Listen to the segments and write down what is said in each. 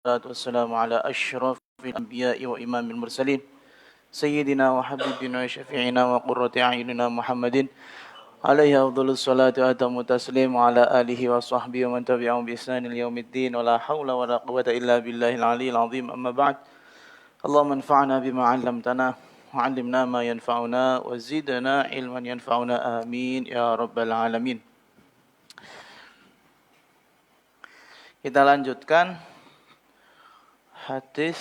والسلام على أشرف الأنبياء وإمام المرسلين سيدنا وحبيبنا وشفيعنا وقرة أعيننا محمد عليه أفضل الصلاة وأتم التسليم وعلى آله وصحبه ومن تبعهم بإحسان اليوم الدين ولا حول ولا قوة إلا بالله العلي العظيم أما بعد اللهم انفعنا بما علمتنا وعلمنا ما ينفعنا وزدنا علما ينفعنا آمين يا رب العالمين. Kita lanjutkan hadis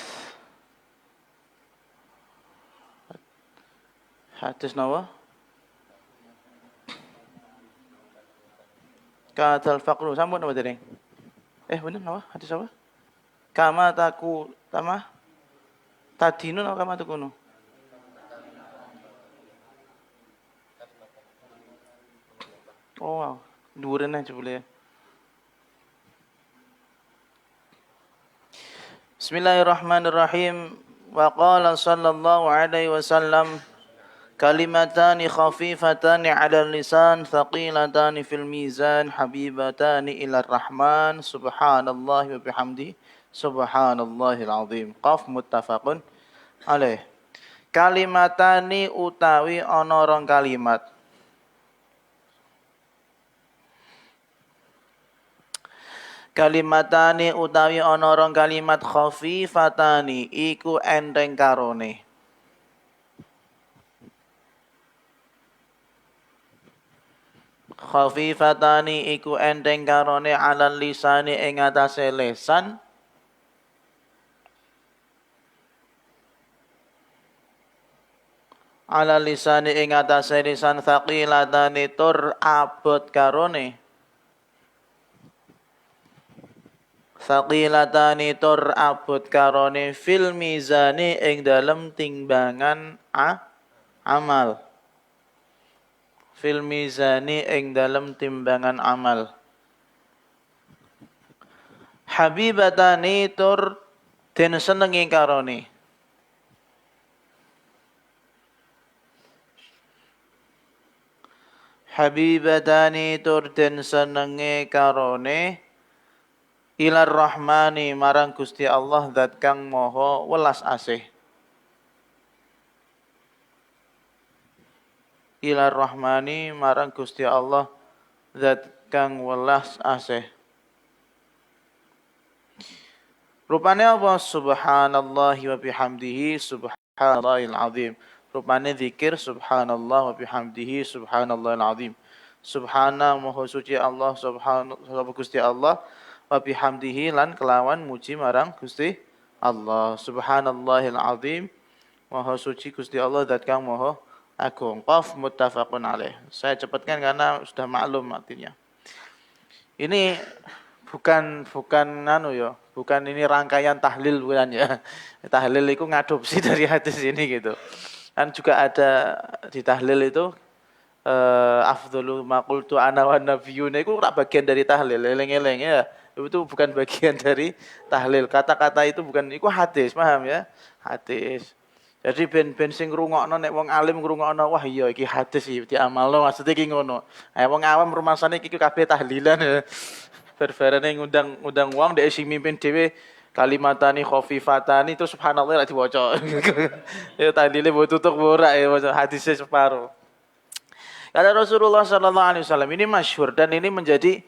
nawa katal faqru sampun apa tadi? Bener nawa hadis apa? Kama taku tama tadinu atau kama takunu? Oh wow, dhuwuren aja boleh. Bismillahirrahmanirrahim. Wa qala sallallahu alaihi wasallam kalimatani khafifatani 'alal lisan thaqilatani fil mizan habibatani ilar rahman subhanallahi wa bihamdi subhanallahil azim. Qaf muttafaqun alaih. Kalimatani utawi ana rong kalimat. Kalimatani utawi ana rong kalimat khafifatani iku enteng karone. Khafifatani iku enteng karone alal lisani ing atase lesan. Alal lisani ing atase lisan thaqilatani tur abot karone. Thaqilatani tur abot karone fil mizani ing dalem timbangan amal. Fil mizani ing dalem timbangan amal. Habibatani tur den senengi karone. Habibatani tur den senengi karone ilar rahmani marang Gusti Allah zat kang maha welas asih. Ilar rahmani marang Gusti Allah zat kang welas asih. Rupane apa? Subhanallahi wa bihamdihi subhanallahil azim. Rupane zikir subhanallah wa bihamdihi subhanallahil azim. Subhana maha suci Allah subhanahu Gusti Allah wa bihamdihi lan kelawan muji marang Gusti Allah. Subhanallahil azim. Maha suci Gusti Allah zat kang maha agung. Qaf muttafaqun alaih. Saya cepatkan karena sudah maklum artinya. Ini bukan ini rangkaian tahlil bukan ya. Tahlil itu ngadopsi dari hadis ini gitu. Kan juga ada di tahlil itu afdhalu ma qultu ana wan nabiyyun itu bagian dari tahlil, eleng-eleng ya. Itu bukan bagian dari tahlil. Kata-kata itu bukan, itu hadis, paham ya? Hadis. Jadi ben sing ngrungokno nek wong alim ngrungokno wah iya iki hadis iki diamalno maksudnya iki ngono. Wong awam rumasane iki kabeh tahlilan ya. Berbarene ngundang wong dhek sing mimpin dhewe kalimatani khafifatani itu subhanallah lak diwaca. Ya tahlile mbok tutuk ora ya hadise separo. Kata Rasulullah sallallahu alaihi wasallam ini masyhur dan ini menjadi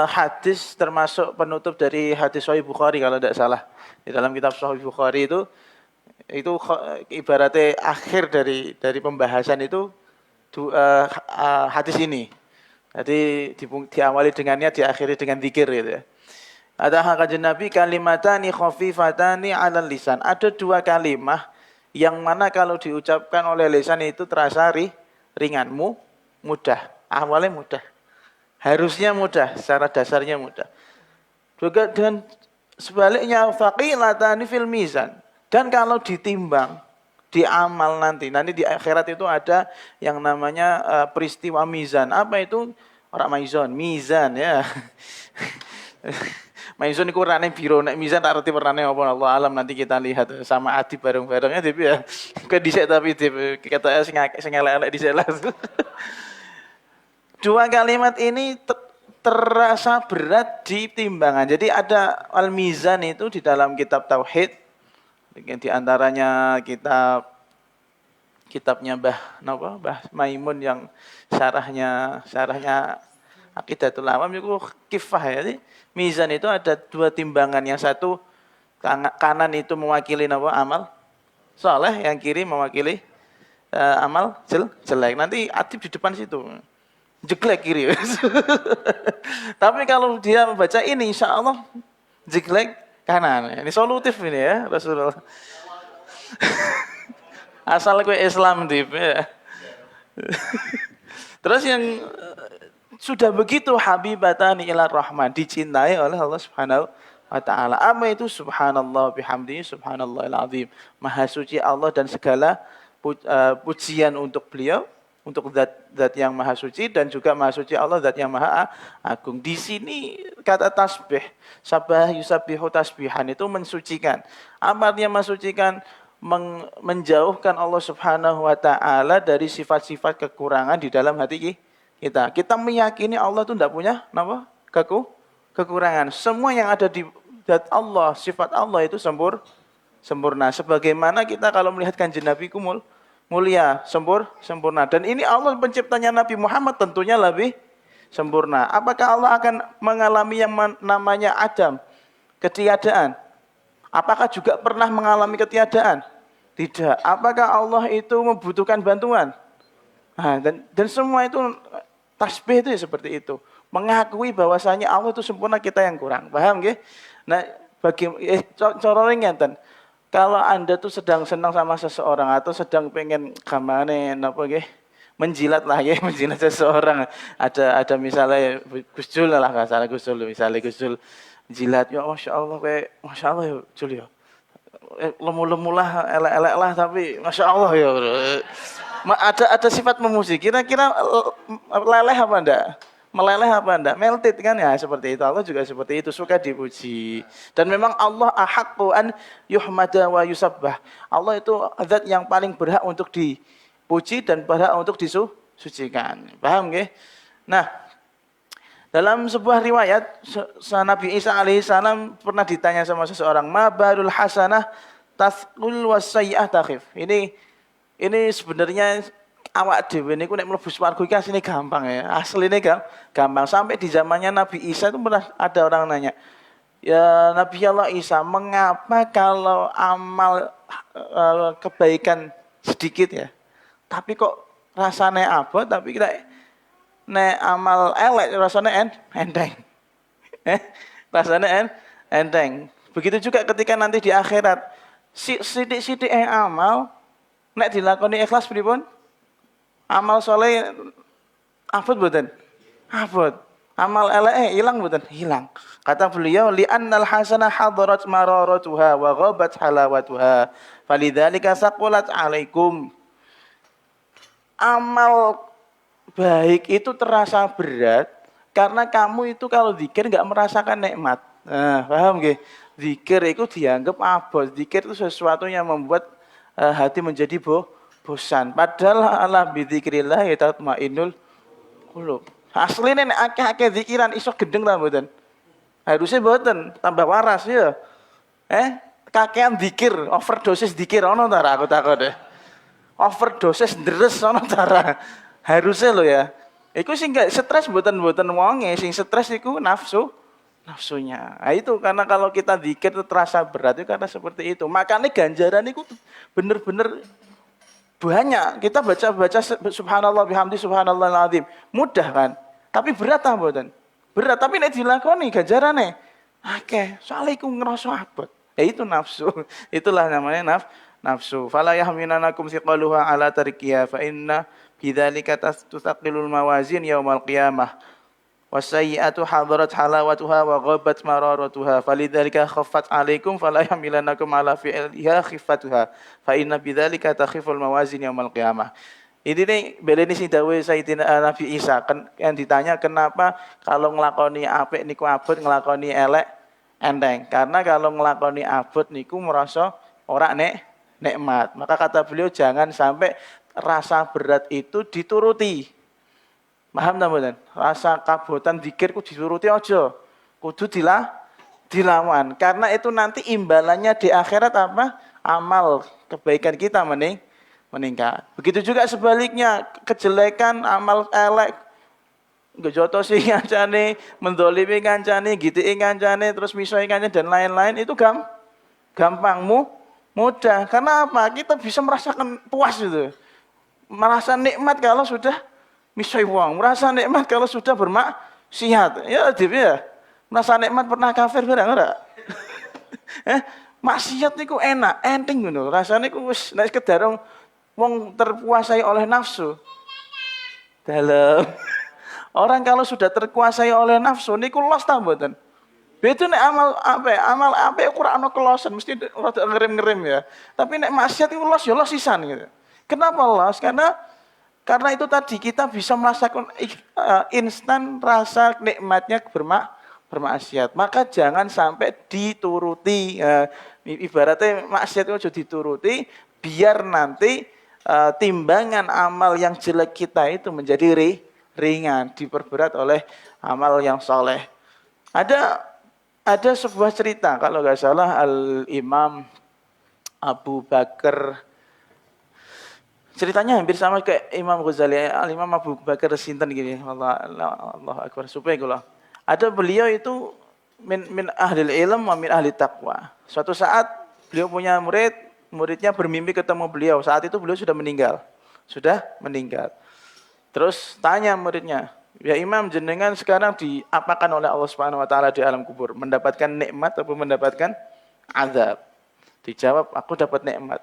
hadis termasuk penutup dari hadis Sahih Bukhari kalau tidak salah. Di dalam kitab Sahih Bukhari itu ibaratnya akhir dari pembahasan itu hadis ini. Jadi diawali dengannya, diakhiri dengan zikir gitu ya. Ada kajian Nabi kalimatani khafifatani 'alal lisan. Ada dua kalimah yang mana kalau diucapkan oleh lisan itu terasa ringan, mudah. Awalnya mudah. Harusnya mudah, secara dasarnya mudah. Juga dengan sebaliknya faqilatani fil mizan. Dan kalau ditimbang, diamal nanti di akhirat itu ada yang namanya peristiwa mizan. Apa itu? Orang mizan ya. Mizan itu warnanya biru, nek mizan tak arti warnanya apa Allah alam nanti kita lihat sama Adi bareng-barengnya tapi ya kayak dhisik tapi kata sing elek-elek dhisik lah. Dua kalimat ini terasa berat di timbangan. Jadi ada Al-Mizan itu di dalam kitab Tauhid, di antaranya kitabnya Mbah Maimun yang syarahnya Aqidatul Awam itu kifah ya. Jadi mizan itu ada dua timbangan, yang satu kanan itu mewakili amal soleh, yang kiri mewakili amal jelek. Nanti adib di depan situ jeglek kiri. Tapi kalau dia membaca ini, insya Allah jeglek kanan. Ini solutif ini ya Rasulullah. Asal kue Islam tip ya. Terus yang sudah begitu habibatani ila rahman, dicintai oleh Allah Subhanahu wa taala. Apa itu subhanallah bihamdihi subhanallahil azim. Maha suci Allah dan segala pujian untuk beliau, untuk zat yang maha suci, dan juga maha suci Allah zat yang maha agung. Di sini kata tasbih, sabah yusabbihu tasbihan itu mensucikan. Apa artinya mensucikan? Menjauhkan Allah Subhanahu wa taala dari sifat-sifat kekurangan di dalam hati kita. Kita meyakini Allah itu tidak punya kekurangan. Semua yang ada di zat Allah, sifat Allah itu sempurna. Sebagaimana kita kalau melihat kanjeng Nabi mulia, sempurna. Dan ini Allah penciptanya Nabi Muhammad tentunya lebih sempurna. Apakah Allah akan mengalami yang namanya Adam, ketiadaan? Apakah juga pernah mengalami ketiadaan? Tidak. Apakah Allah itu membutuhkan bantuan? Nah, dan semua itu tasbih itu ya seperti itu. Mengakui bahwasanya Allah itu sempurna, kita yang kurang. Paham nggih? Nah, cara ngeten. Kalau Anda tuh sedang senang sama seseorang atau sedang pengen gamane napa nggih? Menjilat lah ya, menjilat seseorang. Ada misalnya Gus Jul lah, enggak salah Gus Jul, misalnya Gus Jul jilat, ya Masya Allah, Masya Allah ya Jul ya. Lemu-lemu lah, elek-elek lah, tapi Masya Allah ya. Ada sifat memuji. Kira-kira leleh apa enggak? Meleleh apa enggak? Melted kan ya, seperti itu. Allah juga seperti itu, suka dipuji. Dan memang Allah ahaqqu an yuhmada wa yusabbah. Allah itu zat yang paling berhak untuk dipuji dan berhak untuk disucikan. Paham nggih? Nah, dalam sebuah riwayat, Nabi Isa alaihissalam pernah ditanya sama seseorang, ma barul hasanah tasqul wasayyi'ah takhif. Ini sebenarnya awak dhewe niku nek mlebu swarga iki asline gampang ya. Asline gampang. Sampai di zamannya Nabi Isa itu pernah ada orang nanya, ya Nabi Allah Isa, mengapa kalau amal kebaikan sedikit ya, tapi kok rasanya abot, tapi kita nek amal elek rasanya enteng. Rasanya enteng. Begitu juga ketika nanti di akhirat, sidik-sidik amal nek dilakoni ikhlas pripun? Amal soleh abot mboten? Abot. Amal elek hilang mboten? Hilang. Kata beliau, li'annal hasanah hadarat mararatuha wa ghabat halawatuha. Falidzalika saqulat 'alaikum. Amal baik itu terasa berat karena kamu itu kalau zikir enggak merasakan nikmat. Nah, paham nggih? Zikir itu dianggap abot. Zikir itu sesuatu yang membuat hati menjadi bosan. Padahal ala bidzikrillah tatmainnul qulub. Asline nek akeh-akeh zikiran iso gendeng ta mboten? Harusnya mboten, tambah waras ya. Kakean zikir, overdosis zikir ono ta aku takut deh. Overdosis deres ono ta? Harusnya lo ya. Iku sing gak stres mboten wonge, sing stres iku nafsunya. Nah, itu karena kalau kita zikir itu terasa berat itu karena seperti itu. Makanya ganjaran itu bener-bener banyak. Kita baca subhanallah bihamdi subhanallahil azim. Mudah kan? Tapi berat ta mboten? Berat, tapi nek dilakoni ganjarane akeh. Soale iku ngrasa abot. Ya itu nafsu. Itulah namanya nafsu. Fala yahminanakum thiqaluha ala tarkiya fa inna bidzalika tustaqilul mawazin yaumal qiyamah. Wasayyi'atu hadarat halawatuha wa ghabat mararatuha. Falidzalika khaffat 'alaikum fala yahmilanakum ala fi'liha khiffatuha. Fa inna bidzalika takhiful mawazin yaumal qiyamah. Ini nih beleni sing dawuh Sayyidina Nabi Isa yang ditanya kenapa kalau nglakoni apik niku abot, nglakoni elek enteng. Karena kalau nglakoni abot niku merasa ora nikmat. Maka kata beliau jangan sampai rasa berat itu dituruti. Paham ta mboten? Rasa kabotan zikir ku dituruti aja. Kudu dilawan. Karena itu nanti imbalannya di akhirat apa? Amal kebaikan kita meningkat. Begitu juga sebaliknya, kejelekan, amal elek, ngejotosi kancane, mendolimi kancane, gitiki kancane, terus misoi kancane dan lain-lain itu gampang mudah. Karena apa? Kita bisa merasakan puas itu. Merasa nikmat kalau sudah misoi wong, merasa nikmat kalau sudah bermaksiat. Ya, ya. Merasa nikmat pernah kafir barang ora? Maksiat niku enak, enteng ngono. Rasane ku wis nek sekedar wong terkuasai oleh nafsu. Dalam. Orang kalau sudah terkuasai oleh nafsu niku los ta mboten? Beda nek amal apa ora ana kelosen, mesti rada ngerem-ngerem ya. Tapi nek maksiat iku los ya los sisan gitu. Kenapa los? Karena itu tadi kita bisa merasakan instan rasa nikmatnya bermaksiat. Maka jangan sampai dituruti. Ibaratnya maksiat itu dituruti biar nanti timbangan amal yang jelek kita itu menjadi ringan, diperberat oleh amal yang soleh. Ada sebuah cerita kalau nggak salah Al-Imam Abu Bakar, ceritanya hampir sama kayak Imam Ghazali. Al-Imam Abu Bakar sinten gini, Allah Akbar supaya kula. Ada beliau itu min ahlil ilm wa min ahli taqwa. Suatu saat beliau punya muridnya bermimpi ketemu beliau. Saat itu beliau sudah meninggal. Terus tanya muridnya, "Ya Imam, jenengan sekarang diapakan oleh Allah Subhanahu wa taala di alam kubur? Mendapatkan nikmat atau mendapatkan azab?" Dijawab, "Aku dapat nikmat."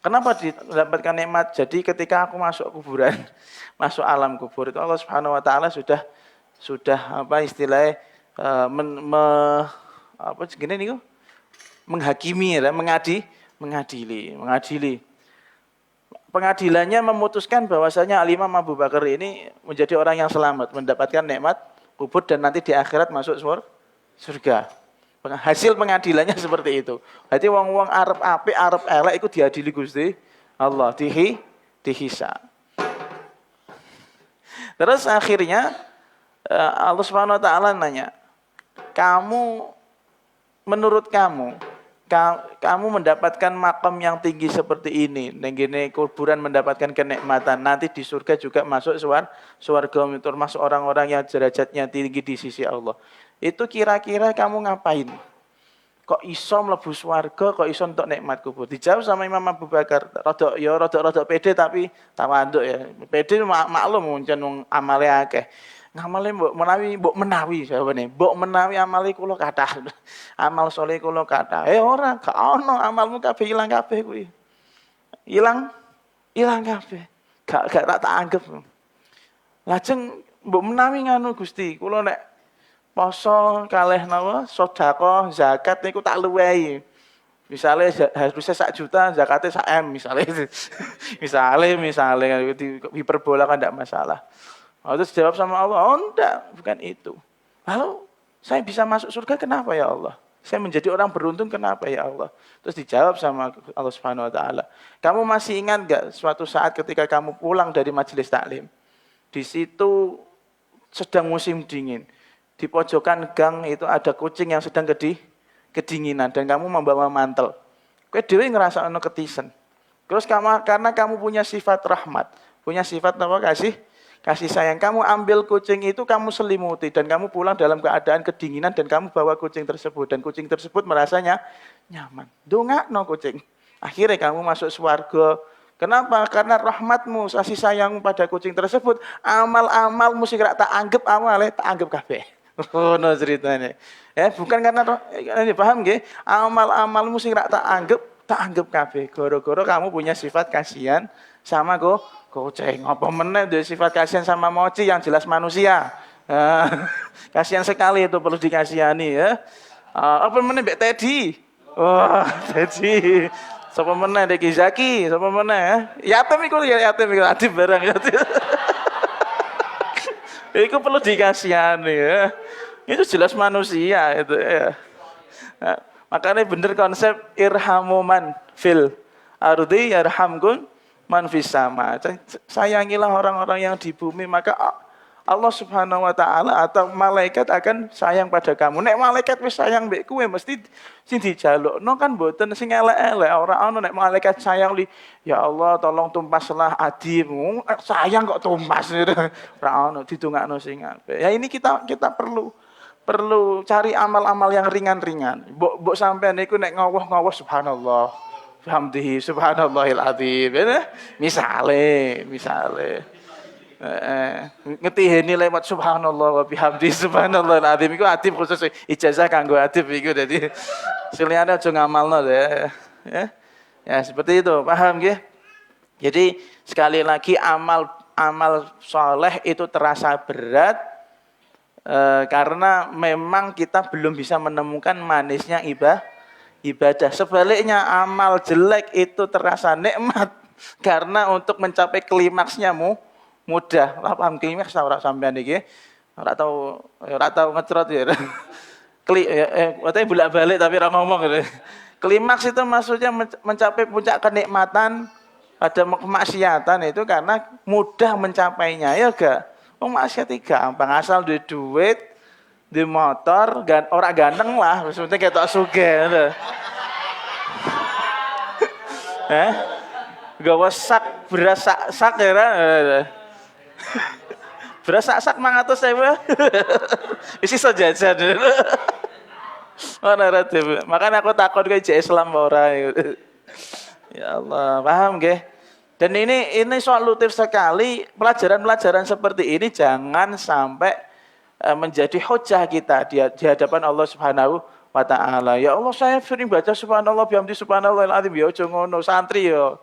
Kenapa mendapatkan nikmat? Jadi ketika aku masuk kuburan, masuk alam kubur itu Allah Subhanahu wa taala sudah apa istilahnya menghakimi ya, mengadili. Pengadilannya memutuskan bahwasanya Al-Imam Abu Bakar ini menjadi orang yang selamat, mendapatkan nikmat kubur dan nanti di akhirat masuk surga. Hasil pengadilannya seperti itu. Berarti wong-wong arep apik, arep elek iku diadili Gusti Allah, dihisab. Terus akhirnya Allah Subhanahu wa taala nanya, menurut kamu mendapatkan makam yang tinggi seperti ini, nenggene kuburan mendapatkan kenikmatan, nanti di surga juga masuk swarga, termasuk orang-orang yang derajatnya tinggi di sisi Allah. Itu kira-kira kamu ngapain? Kok iso mlebu swarga, kok iso entuk nikmat kubur? Dijawab sama Imam Abu Bakar, rada pede tapi tawaduk ya. Pede maklum pancen wong amale akeh. Ngamale mbok menawi jawabane. Mbok menawi amale kula kathah. Amal saleh kula kathah. Ora, gak ono amalmu kabeh ilang kabeh kuwi. Ilang kabeh. Gak tak anggap. Lajeng mbok menawi nganu Gusti, kula nek poso kalih napa sedekah zakat niku tak luwehi. Misale harusnya 1 juta, zakatnya 1 M misale. misale hiperbola kan enggak masalah. Terus jawab sama Allah, "Oh enggak, bukan itu." Lalu saya bisa masuk surga kenapa ya Allah? Saya menjadi orang beruntung kenapa ya Allah? Terus dijawab sama Allah Subhanahu wa taala, "Kamu masih ingat enggak suatu saat ketika kamu pulang dari majelis taklim? Di situ sedang musim dingin. Di pojokan gang itu ada kucing yang sedang kedinginan dan kamu membawa mantel. Kowe dhewe ngerasa ono ketisen. Terus karena kamu punya sifat rahmat, punya sifat apa kasih sayang, kamu ambil kucing itu, kamu selimuti dan kamu pulang dalam keadaan kedinginan dan kamu bawa kucing tersebut dan kucing tersebut merasanya nyaman. Dongakno kucing. Akhirnya kamu masuk swarga. Kenapa? Karena rahmatmu, kasih sayangmu pada kucing tersebut. Amal-amalmu sing tak anggap amale, tak anggap kabeh." Oh, no ceritanya. Bukan karena ini paham nggih? Amal-amalmu sing tak anggap kabeh. Goro-goro kamu punya sifat kasihan sama kucing. Apa meneh duwe sifat kasihan sama mochi yang jelas manusia. Kasihan sekali itu, perlu dikasihani ya. Apa meneh Mbak Teddy? Wah, Teddy. Sapa meneh Deki Zaki, sapa meneh ya? Yatim iku adib barang ya. Itu perlu dikasihani ya. Itu jelas manusia itu ya. Nah, makanya bener konsep irhamu man fil ardi yarhamkum man fis sama. Sayangilah orang-orang yang di bumi, maka Allah Subhanahu wa taala atau malaikat akan sayang pada kamu. Nek malaikat wis sayang mbek kowe mesti sing dijalukno kan mboten sing elek-elek. Ora ono nek malaikat sayang ya Allah tolong tumpaslah adimu. Sayang kok tumpas. Ora ono didongakno sing apik. Ya ini kita perlu cari amal-amal yang ringan-ringan. Mbok sampean niku nek ngowoh-ngowoh subhanallah. Hamdihi subhanallahil azim. Misale ngetiheni lewat subhanallah wa bihamdi subhanallahil azim iku adib khusus ijazah kanggo adib iku dadi siliyane aja ngamalno ya. Ya seperti itu, paham nggih? Jadi sekali lagi amal soleh itu terasa berat karena memang kita belum bisa menemukan manisnya ibadah. Sebaliknya amal jelek itu terasa nikmat karena untuk mencapai klimaksnya mudah. Lah paham klimaks ora sampean iki? Ora tau ngecrot ya. Katanya bolak-balik tapi ora ngomong gitu. Klimaks itu maksudnya mencapai puncak kenikmatan pada kemaksiatan itu karena mudah mencapainya ya gak? Maksiat gampang asal duit, di motor, ora ganteng lah, maksudnya ketok sugih ngono. Gawa sak beras sak ya. Beras sak 500.000. Isi jajan. Makanya aku takut ke Islam ora. Ya Allah, paham nggih? Dan ini solutif sekali. Pelajaran-pelajaran seperti ini jangan sampai menjadi hujah kita di hadapan Allah Subhanahu wa taala. Ya Allah, saya sering baca subhanallah bihamdi subhanallahil azim ya aja ngono santri ya.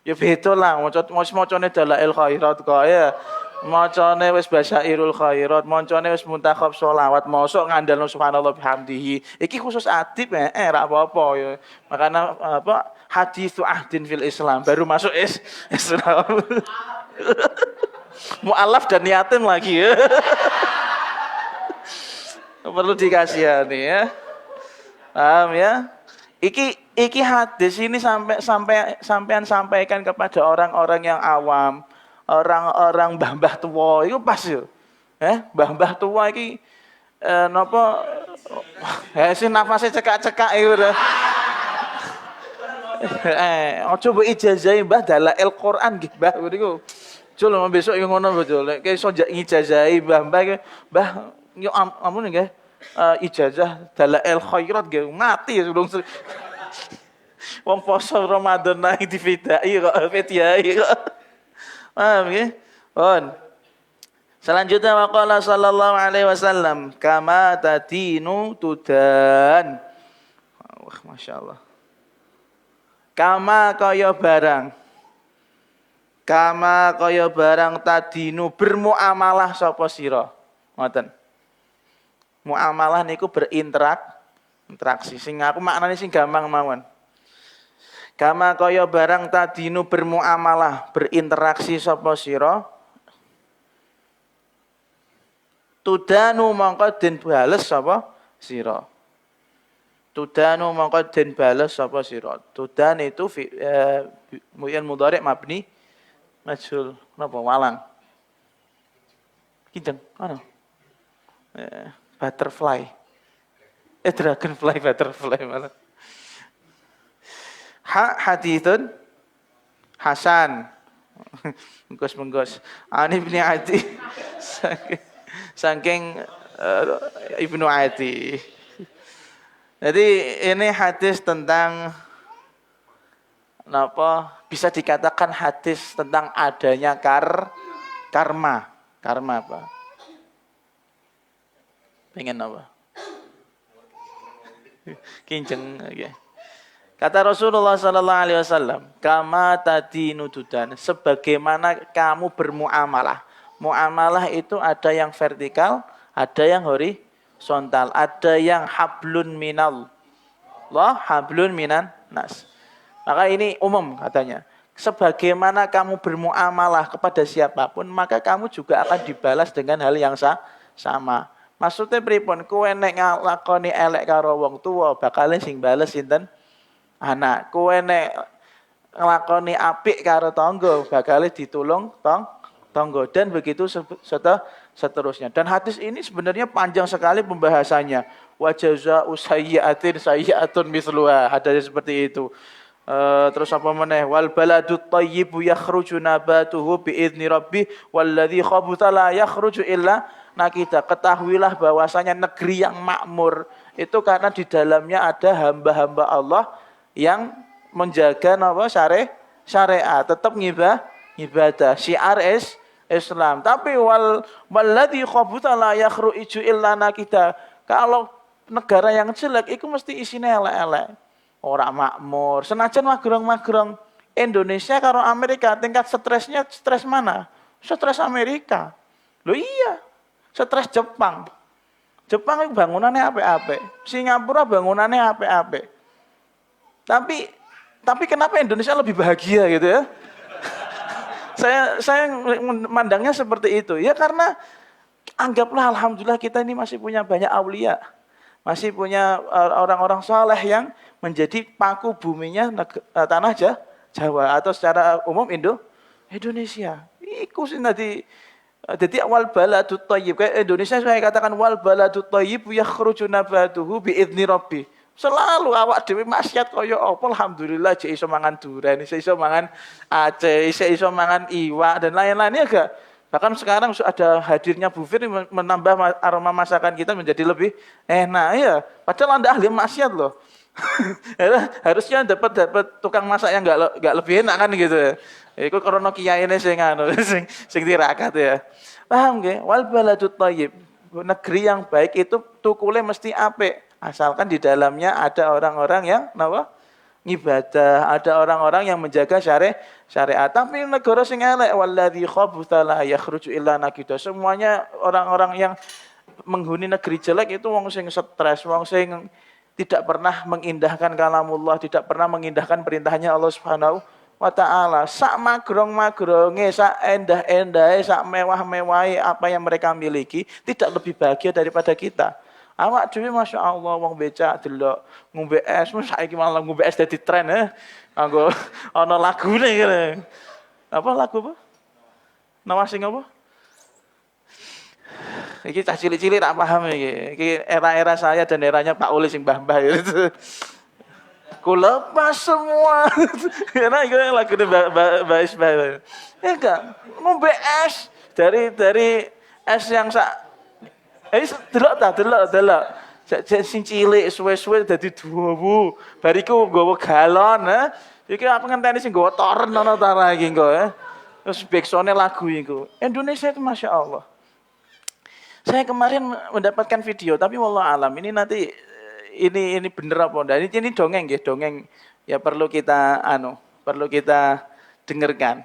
Ya beda lah macane dalail khairat kok ya. Macane wis basyairul khairat, macane wis muntakhab sholawat, mosok ngandalno subhanallah bihamdihi. Iki khusus adib ra apa-apa ya. Makanya haditsu ahdin fil Islam baru masuk Islam. Mu'alaf dan yatim lagi ya. Perlu dikasihani ya. Paham ya? Iki hadis ini sampean sampaikan kepada orang-orang yang awam, orang-orang mbah-mbah tua itu pas yo. Mbah-mbah tua iki napa sing nafase cekak-cekak iku. Aja mbok ijazahi Mbah dalail Quran nggih, Mbah niku. Jul besok yo ngono betul. Nek iso ngijazahi Mbah-mbah Mbah yo ampun nggih. Ijazah dalail khairat nggih mati sebelum wong poso Ramadan nang difidai kok fitiai kok. Paham nggih? Pun. Selanjutnya waqala sallallahu alaihi wasallam kama tadinu tudan. Wah, masyaallah. Kama kaya barang tadinu bermuamalah sapa sira. Ngoten. Muamalah niku berinteraksi. Sing aku maknane sing gampang mawon. Kama kaya barang tadinu bermuamalah, berinteraksi sapa sira. Tudanu mongko den bales sapa sira. Tudanu mongko den bales sapa sira. Tudan itu mu'in mudhari' mabni majhul. Napa walang? Kijeng, ana. Butterfly. Dragonfly, butterfly malah. Hadithun Hasan. Menggos. Ani bin Adi. Saking Ibnu Adi. Jadi ini hadis tentang bisa dikatakan hadis tentang adanya karma. Karma apa? Pengen apa? Kinceng ya. Kata Rasulullah sallallahu alaihi wasallam, kama tadinu tudan, sebagaimana kamu bermuamalah. Muamalah itu ada yang vertikal, ada yang horizontal, ada yang hablun minallah, hablun minan nas. Maka ini umum katanya. Sebagaimana kamu bermuamalah kepada siapapun, maka kamu juga akan dibalas dengan hal yang sama. Maksudnya pripun? Kowe nek nglakoni elek karo wong tuwa, bakal sing bales sinten? Anak. Kowe nek nglakoni apik karo tangga, bakal ditulung tangga dan begitu seterusnya. Dan hadis ini sebenarnya panjang sekali pembahasannya. Wa jazaa'u sayyi'atin sayyi'atun mithluha. Hadis seperti itu. Terus apa meneh? Wal baladut thayyibu yakhruju nabatuhu biizni rabbi walladzi khabutha la yakhruju illa nakida. Ketahuilah bahwasanya negeri yang makmur itu karena di dalamnya ada hamba-hamba Allah yang menjaga syariat, tetap ibadah, syiar Islam. Tapi walladzi khabutha la yakhruju illa nakida. Kalau negara yang jelek itu mesti isine elek-elek. Orang makmur, senajan magrong-magrong. Indonesia karo Amerika tingkat stresnya stres mana? Stres Amerika. Loh iya, stres Jepang. Jepang itu bangunannya apik-apik. Singapura bangunannya apik-apik. Tapi kenapa Indonesia lebih bahagia gitu ya? saya memandangnya seperti itu. Ya karena anggaplah alhamdulillah kita ini masih punya banyak aulia. Masih punya orang-orang saleh yang menjadi paku buminya tanah Jawa atau secara umum Indonesia. Iku sih nanti jadi wal baladut thayyib. Kayak Indonesia saya katakan wal baladut thayyib yakhruju nabatuhu biidzni rabbi. Selalu awak dhewe maksiat kaya apa alhamdulillah jek iso mangan duren, iso mangan aceh, iso mangan iwak dan lain-lainnya enggak. Bahkan sekarang ada hadirnya bufir menambah aroma masakan kita menjadi lebih enak ya. Padahal Anda ahli maksiat loh. Harusnya dapat tukang masak yang enggak lebih enak kan gitu ya. Iku karena kiyaine sing sing tirakat ya. Paham nggih? Wal baladut thayyib. Negeri yang baik itu tukule mesti apik, asalkan di dalamnya ada orang-orang yang ngibadah, ada orang-orang yang menjaga syariat. Tapi negara sing elek walladzi khabutha la yakhruju illa nakida. Semuanya orang-orang yang menghuni negeri jelek itu wong sing stres, wong sing tidak pernah mengindahkan kalamullah, tidak pernah mengindahkan perintahnya Allah Subhanahu wa taala. Sak magrong-magronge, sak endah-endahe, sak mewah-mewahe apa yang mereka miliki tidak lebih bahagia daripada kita. Awak dhewe masyaallah wong becak delok ngombe es, saiki malah ngombe es dadi tren Anggo ana lagune kene. Apa lagu apa? Nama sing apa? Iki cah cilik-cilik tak paham iki. Iki era-era saya dan eranya Pak Uli sing mbah-mbah itu. Ku lepas semua. Karena itu lagu Mbak Isbah. Ya enggak, ngombe es dari es yang delok. Sing cilik suwe-suwe dadi 2.000. Bariku nggawa galon, Iki apa ngenteni sing nggawa toren ana ta iki engko, Terus backsone lagu iku. Indonesia itu Masya Allah. Saya kemarin mendapatkan video, tapi wallah alam ini nanti ini bener apa enggak? Ini dongeng nggih, dongeng ya perlu kita dengarkan.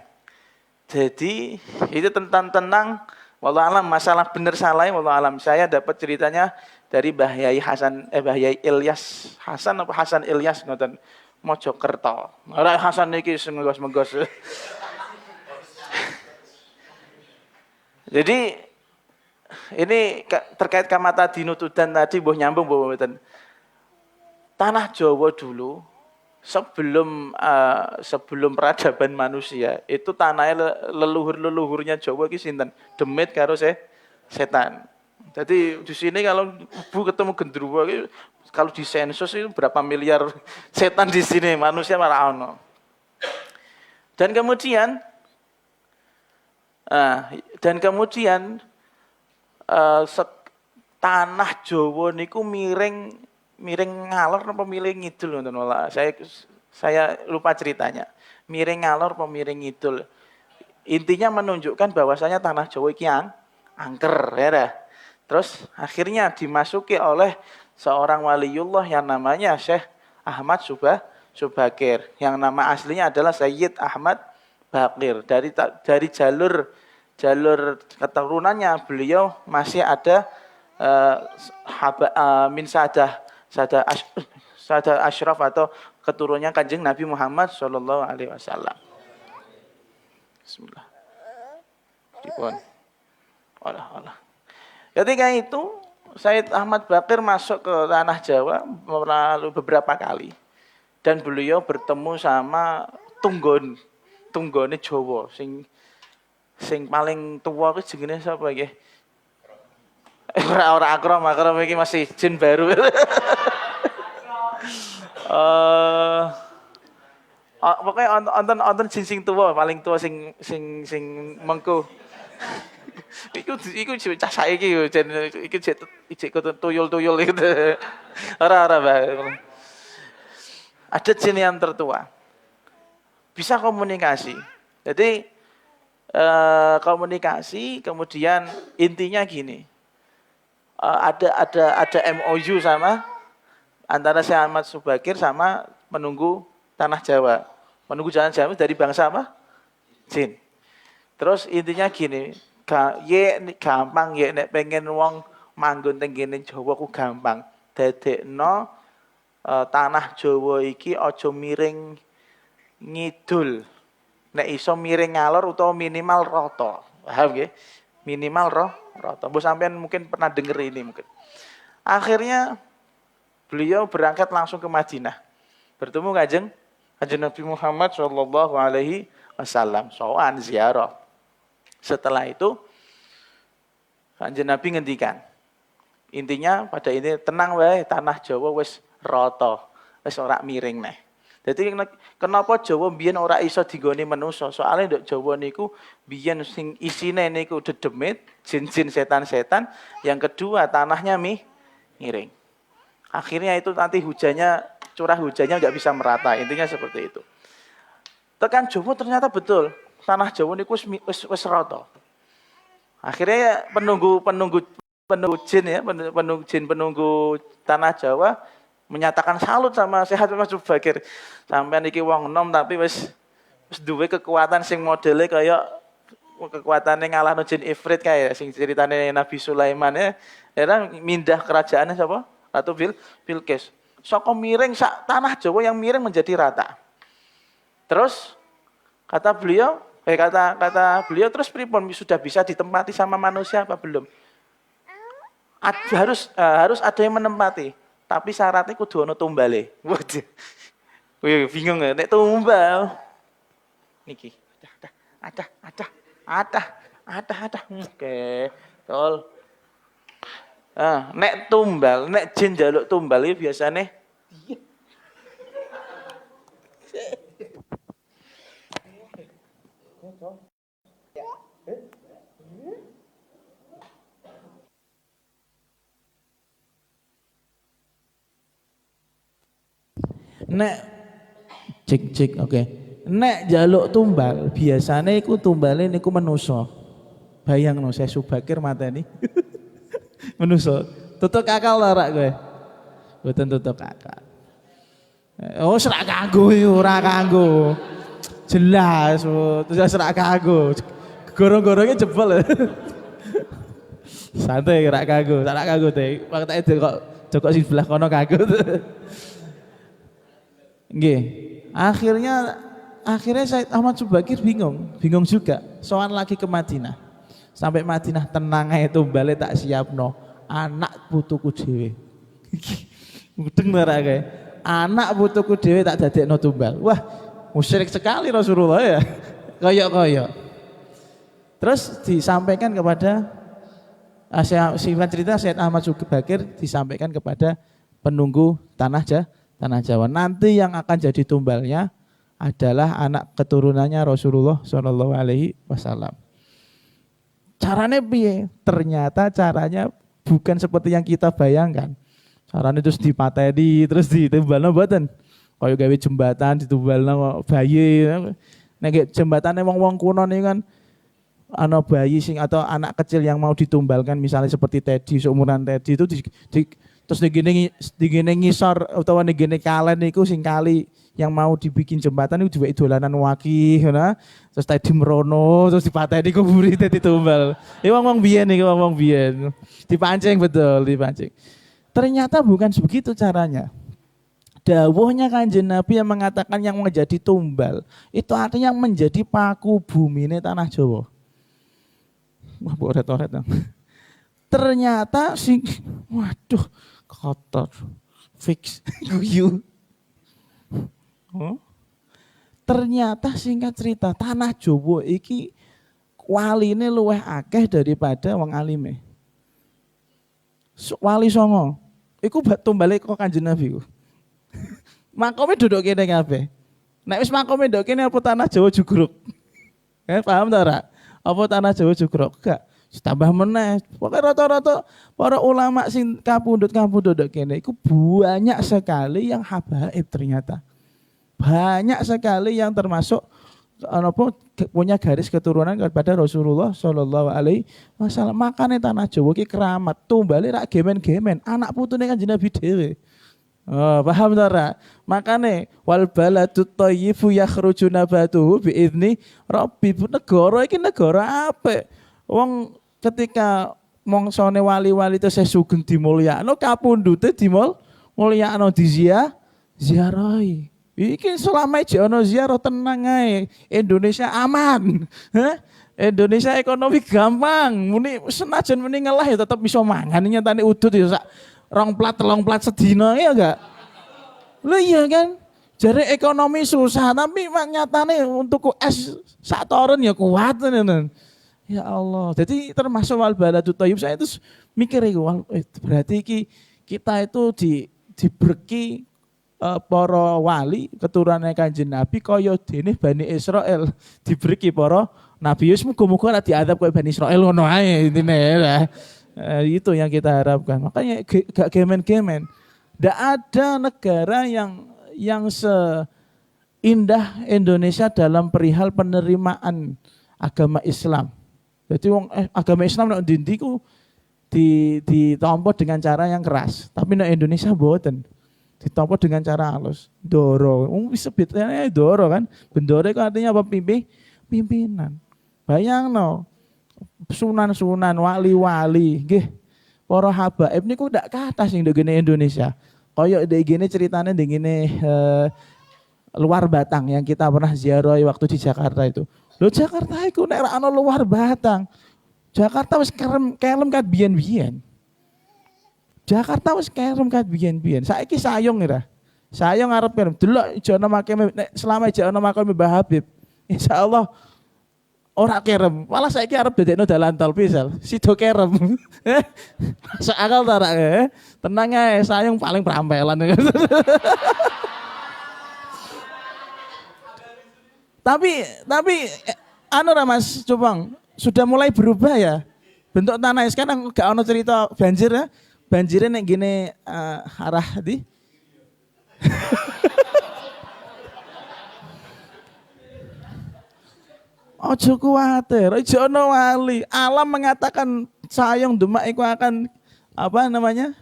Jadi itu tentang wallah alam masalah bener salah wallah alam. Saya dapat ceritanya dari Mbah Yai Ilyas Hasan apa Hasan Ilyas ngoten Mojokerto. Ora Hasan iki menggos-menggos. Jadi ini terkait kamata dinutudan tadi mbuh nyambung mbuh mboten. Tanah Jawa dulu sebelum peradaban manusia itu tanahnya leluhurnya Jawa iki sinten? Demit karo setan. Jadi di sini kalau Bu ketemu gendruwo kalau di sensus itu berapa miliar setan di sini, manusia malah ono. Dan kemudian tanah Jawa niku miring ngalor apa miring ngidul ngoten wala. Saya lupa ceritanya. Miring ngalor apa miring ngidul. Intinya menunjukkan bahwasanya tanah Jawa iki angker ya. Terus akhirnya dimasuki oleh seorang waliullah yang namanya Syekh Ahmad Subakir. Yang nama aslinya adalah Sayyid Ahmad Bakir. Dari jalur keturunannya beliau masih ada min sadah asyraf atau keturunannya Kanjeng Nabi Muhammad sallallahu alaihi wasallam. Bismillah. Dipun. Allah. Ketika itu Sayyid Ahmad Bakir masuk ke tanah Jawa melalui beberapa kali dan beliau bertemu sama tunggone Jawa sing paling tua ku jenenge sapa nggih? Ora akram iki masih jin baru. Pokoknya onten jin sing tua, paling tua sing mengko. Iku cah saiki yo jen iki cek tuyul-tuyul gitu. Ora, Mbak. Ada jin yang tertua. Bisa komunikasi. Jadi komunikasi kemudian intinya gini. Ada MOU sama antara Syekh Ahmad Subakir sama menunggu tanah Jawa. Menunggu jalan Jawa dari bangsa apa? Jin. Terus intinya gini, gampang ya nek pengen wong manggon teng kene Jawa ku gampang. Dadekno tanah Jawa iki aja miring ngidul. Nek iso miring ngalor utawa minimal rata. Paham nggih? Minimal rata. Mbok sampean mungkin pernah denger ini mungkin. Akhirnya beliau berangkat langsung ke Madinah. Bertemu Kanjeng Nabi Muhammad sallallahu alaihi wasallam, sowan ziarah. Setelah itu Kanjeng Nabi ngendikan, intinya pada ini tenang wae, tanah Jawa wis rata, wis ora miring neh. Jadi kenapa Jawa biyen ora iso digoni manusa? Soalnya nduk Jawa niku biyen sing isine niku dedemit, jin-jin setan-setan, yang kedua tanahnya miring. Akhirnya itu nanti curah hujannya nggak bisa merata. Intinya seperti itu. Tekan Jawa ternyata betul. Tanah Jawa niku wis rata. Akhirnya penunggu jin ya, penunggu tanah Jawa menyatakan salut sama Syekh Ahmad Subakir. Sampeyan iki wong enom tapi wis duwe kekuatan sing modele kaya kekuatane ngalahno jin ifrit kae sing ceritane Nabi Sulaiman ya. Era mindah kerajaannya siapa? Ratu Bilqis. Saka miring sak tanah Jawa yang miring menjadi rata. Terus kata beliau terus pripun sudah bisa ditempati sama manusia apa belum? Harus ada yang menempati, tapi syaratnya kudu ono tumbale. Waduh. Wih, bingung ya nek tumbal. Niki. Ada. Oke. Tol. Nek tumbal, nek jin njaluk tumbal iki biasane nek cek oke. Nek jaluk tumbal biasane iku tumbale niku manusa. Bayangno saya Subakir mateni. Manusa. Tutuk akal ora kowe? Mboten tutuk akal. Oh, serak kanggo ora kanggo. Jelas, terus serak kanggo. Gorong-gorongnya jebol. Santai ora kanggo, ora kanggo teh. Waktake kok jokok sing sebelah kono kanggo. Nggih. Akhirnya Syekh Ahmad Subakir bingung juga. Sowan lagi ke Madinah. Sampai Madinah tenang ae tumbale tak siapno. Anak putuku dhewe. Mudeng ora kae. Anak putuku dhewe tak dadekno tumbal. Wah, musyrik sekali Rasulullah ya. Koyok-koyok. Terus disampaikan kepada singkat cerita Syekh Ahmad Subakir disampaikan kepada penunggu tanah Jawa. Nanti yang akan jadi tumbalnya adalah anak keturunannya Rasulullah Shallallahu Alaihi Wasallam. Caranya piye? Ternyata caranya bukan seperti yang kita bayangkan. Caranya terus dipateni, terus ditumbalno mboten. Kaya gawe jembatan ditumbalno bayi. Nek jembatane wong-wong kuno nih kan ana bayi sing atau anak kecil yang mau ditumbalkan misalnya seperti Teddy, seumuran Teddy itu terus digene ngisor utawa digene kalen niku sing kali yang mau dibikin jembatan itu juga dolanan waki ngono. Terus Teddy merono terus dipateni kuburi Teddy tumbal. Wong-wong biyen iki wong biyen. Dipancing betul, dipancing. Ternyata bukan begitu caranya. Dawuhnya Kanjeng Nabi yang mengatakan yang menjadi tumbal itu artinya menjadi paku bumine tanah Jawa. Wah, boret-oret dong. Ternyata waduh, kotor. Fix guyu. Ternyata singkat cerita tanah Jawa iki waline luwih akeh daripada wong alime. Wali Songo. Iku tumbale kok Kanjeng Nabi ku. Makome duduk kene kabeh. Nek wis makome ndok kene apa tanah Jawa jugruk. Paham ta ora? Apa tanah Jawa jugruk? Enggak. Tambah meneh. Pokoknya rata-rata para ulama sing kapundhut-kapundhut ndok kene iku banyak sekali yang habaib ternyata. Banyak sekali yang termasuk punya garis keturunan kepada Rasulullah Shallallahu Alaihi Wasallam. Makanya tanah Jawa ki keramat, tumbale rak gemen-gemen, anak putune Kanjeng Nabi dhewe. Oh, paham ta ora? Makane wal baladut thayyibu yakhruju nabatuhu bi idzni rabbi. Negara iki negara apik. Wong ketika mongsone wali-wali itu sesugeng dimulyakno, kapundhute dimulyakno ziarahi. Iki selama jek ana ziarah tenang ae. Indonesia aman. Indonesia ekonomi gampang. Muni senajan muni ngelah ya tetep iso mangan nyatane udut ya sak 2 plat 3 plat sedina ya enggak. Lho iya kan? Jare ekonomi susah tapi nyatane untuk es sak toren ya kuat tenan. Ya Allah. Jadi termasuk wal baladut thayyib saya itu mikir iku berarti kita itu diberki para wali keturunannya Kanjeng Nabi kaya dene Bani Israel diberi para nabi. Wis muga-muga ora diadab kaya Bani Israel ngono ae intine ya. Itu yang kita harapkan. Makanya gak gemen-gemen. Ndak ada negara yang seindah Indonesia dalam perihal penerimaan agama Islam. Jadi agama Islam nek ndi ku ditampa dengan cara yang keras, tapi nek Indonesia mboten. Ditampa dengan cara halus, doro. Bisa sebetulnya doro kan. Bendoro itu artinya apa? Pimpinan. Bayangno, sunan-sunan, wali-wali, nggih. Para habaib niku ndak kathah sing ndek Indonesia. Kaya ndek gene ceritane ndek gene luar Batang yang kita pernah ziarahi waktu di Jakarta itu. Lho Jakarta iku nek ra ana luar Batang. Jakarta wis kelem kat biyen-biyen. Jakarta wis kerem kat biyen-biyen. Saiki sayong ora. Sayong arep kerem. Delok jono makame nek selama jono makame Mbah Habib. Insyaallah ora kerem. Malah saiki arep dadekno dalan tol pisal. Sido kerem. Masuk akal ta ora? Tenang ae, sayong paling perampelan. Tapi anu ra Mas Cupang, sudah mulai berubah ya. Bentuk tanah sekarang gak ono cerita banjir ya. Banjirnya nek gini arah di ojo kuwatir, ojo ono wali. Alam mengatakan sayang Demak iku akan apa namanya?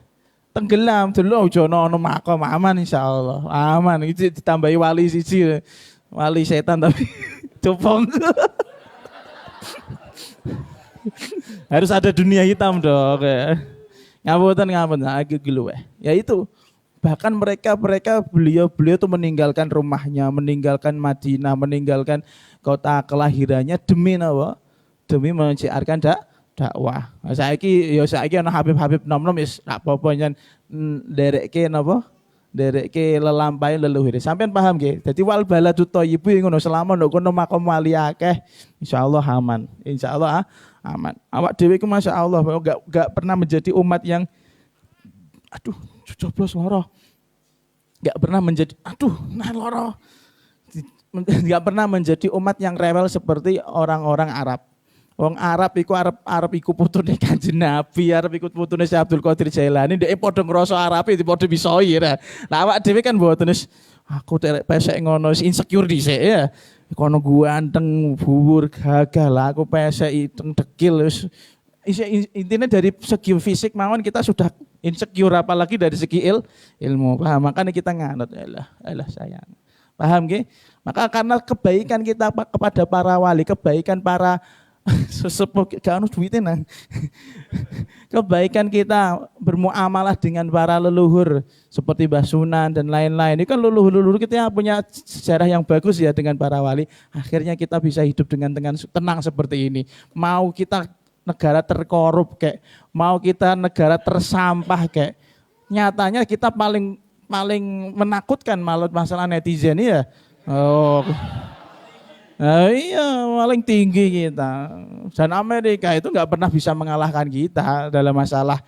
Tenggelam. Dulu ojo ono makom aman insyaallah. Aman. Itu ditambahi wali siji. Wali setan tapi cupong. Harus ada dunia hitam dong. Ngapunten agak gelu ya itu bahkan mereka beliau itu meninggalkan rumahnya, meninggalkan Madinah, meninggalkan kota kelahirannya demi apa? Demi menciarkan dakwah. Saiki ana Habib nom-nom wis rak apa nyen nderekke napa? Nderekke lelampahe leluhur. Sampeyan paham nggih? Dadi wal baladut thayyibu ngono selama ndok kono makom wali akeh insyaallah aman. Insyaallah aman. Awak dhewe iku masyaallah enggak pernah menjadi umat yang coblos loro. Enggak pernah menjadi loro. Enggak pernah menjadi umat yang rewel seperti orang-orang Arab. Wong Arab iku putune Kanjeng Nabi, Arab iku putune Syekh Abdul Qadir Jailani, ndek padha ngrasa Arabe padha bisoi ya. Lah awak dhewe kan mboten wis aku terek pesek ngono wis insecure dhisik ya. Kono ganteng, bubur, gagah lah aku pesek iteng dekil wis intinya dari segi fisik mawon kita sudah insecure apalagi dari segi ilmu. Paham? Makanya kita nganut alah sayang. Paham nggih? Maka karena kebaikan kita kepada para wali, kebaikan para sesepuh gak ono duite nang. Kebaikan kita bermuamalah dengan para leluhur seperti Mbah Sunan dan lain-lain. Ini kan leluhur kita punya sejarah yang bagus ya dengan para wali. Akhirnya kita bisa hidup dengan tenang seperti ini. Mau kita negara terkorup kayak, mau kita negara tersampah kayak, nyatanya kita paling menakutkan malah masalah netizen ya. Oh. Nah, iya, paling tinggi kita. Dan Amerika itu nggak pernah bisa mengalahkan kita dalam masalah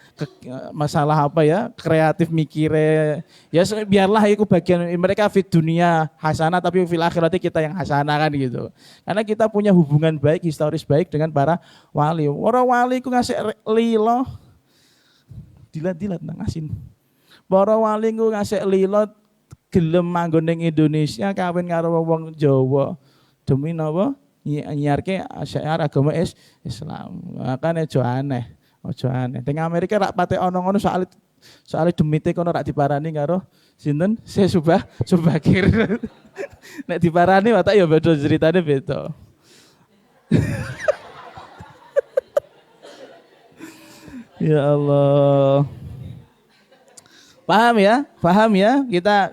apa ya, kreatif mikirnya. Ya biarlah itu bagian mereka fit dunia hasanah tapi fil akhirati kita yang hasanah kan gitu. Karena kita punya hubungan baik, historis baik dengan para wali. Orang wali ku ngasih lilo dilat-dilat nang asin. Para wali ku ngasih lilo gelem manggon ning Indonesia kawin karo wong Jawa. Demi napa nyiarke syiar agama Islam. Makane aja aneh, aja aneh. Teng Amerika rak pate ana ngono soal demite kono rak diparani karo sinten? Saya Subakir. Nek diparani watak ya beda ceritane beda. Ya Allah. Paham ya? Paham ya? Kita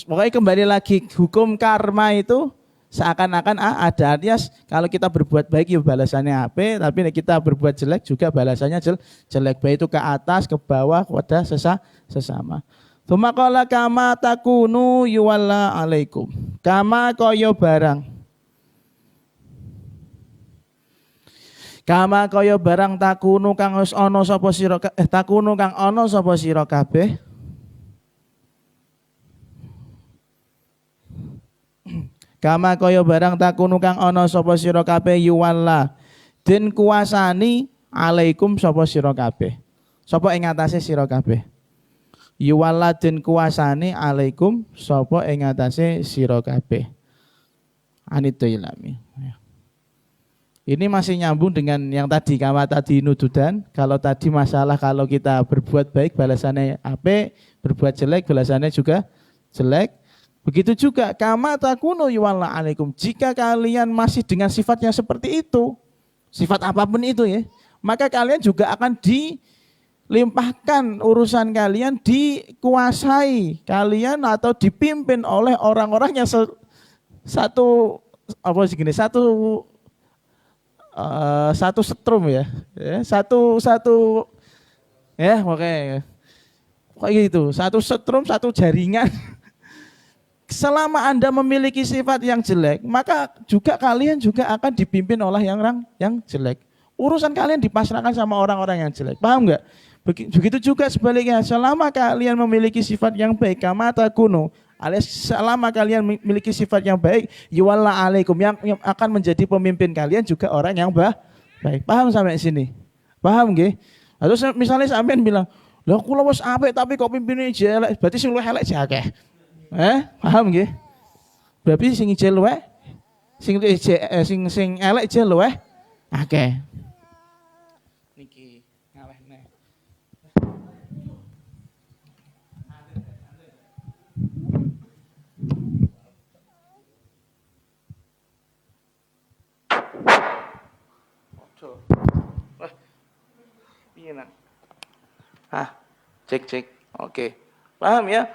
pokoknya kembali lagi hukum karma itu seakan-akan ada alias kalau kita berbuat baik ya balasannya apa, tapi kita berbuat jelek juga balasannya jelek, baik itu ke atas, ke bawah, kepada sesama. Tsumma qala kama takunu yuwalla alaikum. Kama kaya barang. Kama kaya barang takunu kang ana sapa sira takunu kang ana sapa sira kabeh. Kama kaya barang takunu kang ana sapa sira kabeh yuwalla den kuasani alaikum sapa sira kabeh. Sapa ing atase sira kabeh. Yuwalla den kuasani alaikum sapa ing atase sira kabeh. Anitu ilami. Ini masih nyambung dengan yang tadi kama tadi nududan. Kalau tadi masalah kalau kita berbuat baik balasannya apa, berbuat jelek balasannya juga jelek. Begitu juga kama takunu yuwalla alaikum. Jika kalian masih dengan sifatnya seperti itu, sifat apapun itu ya, maka kalian juga akan dilimpahkan urusan kalian, dikuasai kalian atau dipimpin oleh orang-orang yang satu setrum ya, satu ya oke. Kayak gitu, satu setrum, satu jaringan. Selama Anda memiliki sifat yang jelek, maka juga kalian juga akan dipimpin oleh yang jelek. Urusan kalian dipasrahkan sama orang-orang yang jelek. Paham enggak? Begitu juga sebaliknya, selama kalian memiliki sifat yang baik, kama takunu, alias selama kalian memiliki sifat yang baik, yuwalla alaikum, yang akan menjadi pemimpin kalian juga orang yang baik. Paham sampai sini? Paham nggih? Atau misalnya sampean bilang, "Lah kula wis apik tapi kok pimpinane jelek." Berarti sing luwih elek akeh. Paham nggih? Berarti sing ijel luwih sing elek ijel luwih akeh. Niki ngalehne. Piye nak? Cek. Oke. Paham ya?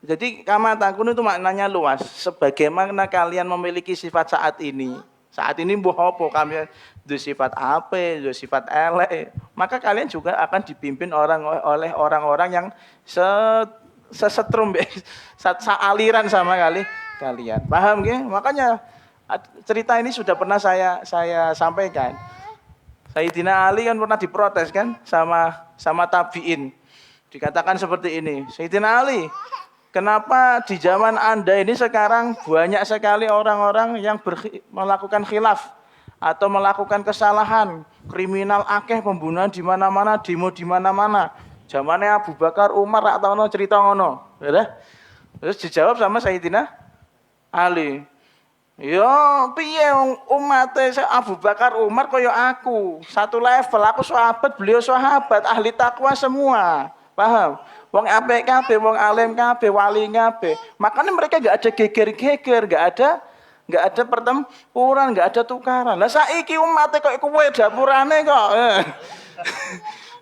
Jadi kama takun itu maknanya luas. Sebagaimana kalian memiliki sifat saat ini. Saat ini mbuh apa kalian duwe sifat apa, duwe sifat elek, maka kalian juga akan dipimpin oleh orang-orang yang sesetrum aliran sama kalian. Paham nggih? Makanya cerita ini sudah pernah saya sampaikan. Sayyidina Ali kan pernah diprotes kan sama tabi'in. Dikatakan seperti ini, Sayyidina Ali, kenapa di zaman Anda ini sekarang banyak sekali orang-orang yang melakukan khilaf atau melakukan kesalahan, kriminal akeh, pembunuhan di mana-mana, demo di mana-mana. Zamannya Abu Bakar, Umar, rak tahu cerita ngono, ya? Terus dijawab sama Sayyidina Ali. Yo, piye umate Abu Bakar, Umar kaya aku, satu level, aku sahabat, beliau sahabat, ahli takwa semua. Paham? Wong apik kabeh, wong alim kabeh, wali kabeh. Makanya mereka enggak ada geger-geger, enggak ada pertempuran, enggak ada tukaran. Lah saiki umate kok kowe dapurane kok.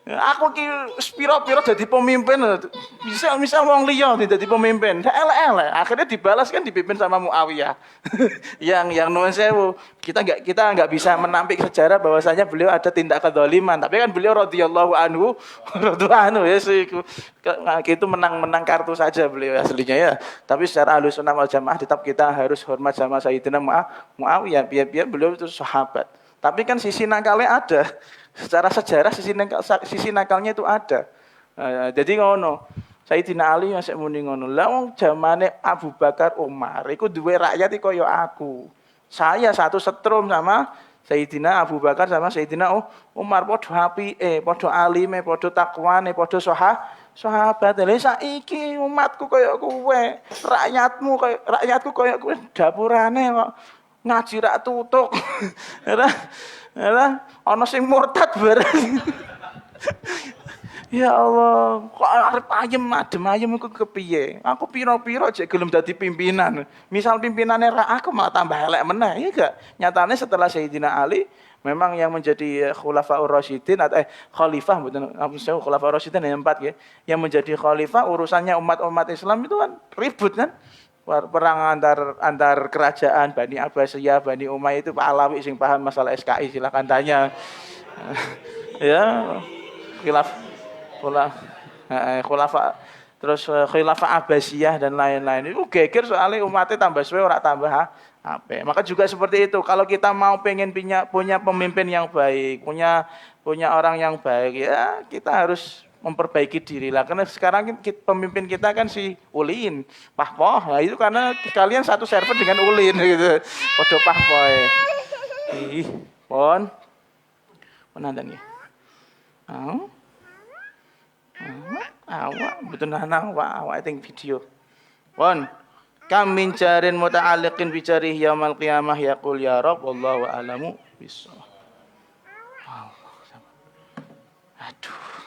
Aku ki pira-pira jadi pemimpin. Misal wong liya dadi pemimpin. Ndak elek-elek. Akhirnya dibalas kan dipimpin sama Muawiyah. yang nuwun sewu, kita enggak bisa menampik sejarah bahwasanya beliau ada tindak kedzaliman, tapi kan beliau radhiyallahu anhu ya itu menang kartu saja beliau aslinya ya. Tapi secara Ahlussunnah wal Jamaah tetap kita harus hormat sama Sayyidina Muawiyah, biar beliau itu sahabat. Tapi kan sisi nakalnya ada. Secara sejarah sisi nakalnya itu ada. Jadi ngono. Sayyidina Ali masih muni ngono. Lah wong zamane Abu Bakar Umar iku duwe rakyat iki kaya aku. Saya satu setrum sama Sayyidina Abu Bakar sama Sayyidina Umar, padha apike, padha alime, padha takwane, padha sahabat. Lah saiki umatku kaya kowe, rakyatku kaya kowe, dapurane kok ngaji rak tutuk. Lah ana sing murtad bareng. Ya Allah, kok arep adem ayem iku kepiye? Aku pira-pira jek gelem dadi pimpinan. Misal pimpinannya aku malah tambah elek meneh, iya gak? Nyatane setelah Sayyidina Ali memang yang menjadi Khulafaur Rasyidin atau khalifah mboten Khulafaur Rasyidin yang 4 ya. Yang menjadi khalifah urusannya umat Islam itu kan ribut kan? Perang antar kerajaan Bani Abbasiyah, Bani Umayyah itu Pak Alawi sing paham masalah SKI silakan tanya. Ya, khilafah Abbasiyah dan lain-lain itu geger soalnya umatnya tambah suwe ora tambah apa. Maka juga seperti itu. Kalau kita mau pengen punya pemimpin yang baik, punya orang yang baik, ya kita harus memperbaiki diri lah. Karena sekarang pemimpin kita kan si Ulin, Pahpoh. Nah itu karena kalian satu server dengan Ulin gitu. Podo Pahpoh. Pon. Penandan ya. Awak betul awak think video. Pon. Kam min jarin muta'alliqin bi jarih yaumil qiyamah yaqul ya Rabb wallahu a'lamu bissawab. Aduh.